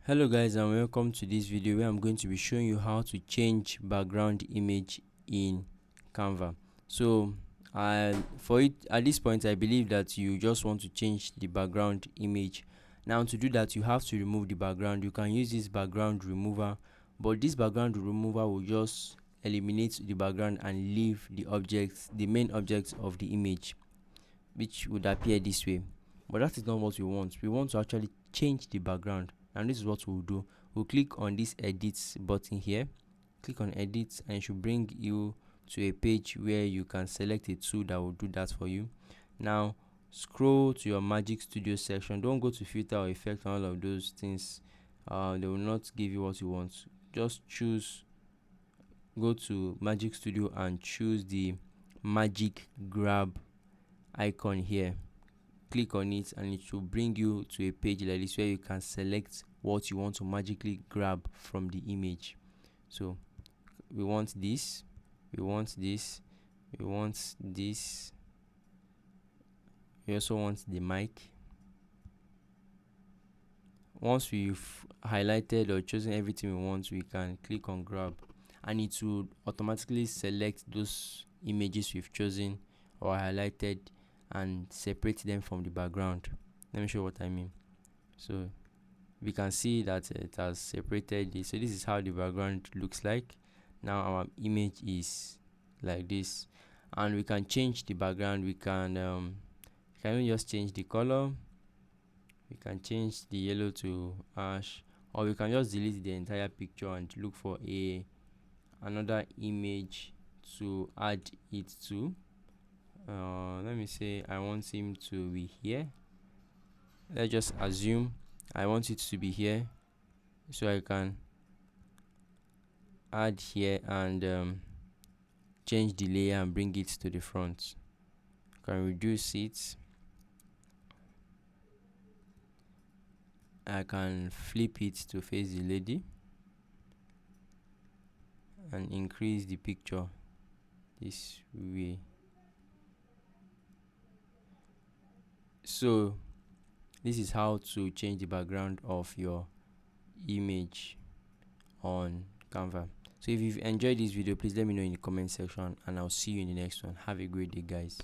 Hello guys, and welcome to this video where I'm going to be showing you how to change background image in Canva. So for it at this point, I believe that you just want to change the background image. Now, to do that, you have to remove the background. You can use this background remover, but this background remover will just eliminate the background and leave the main objects of the image, which would appear this way. But that is not what we want. We want to actually change the background, and this is what we'll do. We'll click on this edit button here, click on edit, and it should bring you to a page where you can select a tool that will do that for you. Now scroll to your Magic Studio section. Don't go to filter or effect and all of those things. They will not give you what you want. Just go to Magic Studio and choose the magic grab icon here. Click on it and it will bring you to a page like this where you can select what you want to magically grab from the image. So we want this, we want this, we want this, we also want the mic. Once we've highlighted or chosen everything we want, we can click on grab and it will automatically select those images we've chosen or highlighted and separate them from the background. Let me show you what I mean. So we can see that it has separated this. So this is how the background looks like. Now our image is like this, and we can change the background. We can just change the color. We can change the yellow to ash, or we can just delete the entire picture and look for another image to add it to. Let me say I want him to be here. Let's just assume I want it to be here, so I can add here and change the layer and bring it to the front. I can reduce it. I can flip it to face the lady and increase the picture this way. So this is how to change the background of your image on Canva. So if you've enjoyed this video, please let me know in the comment section, and I'll see you in the next one. Have a great day, guys.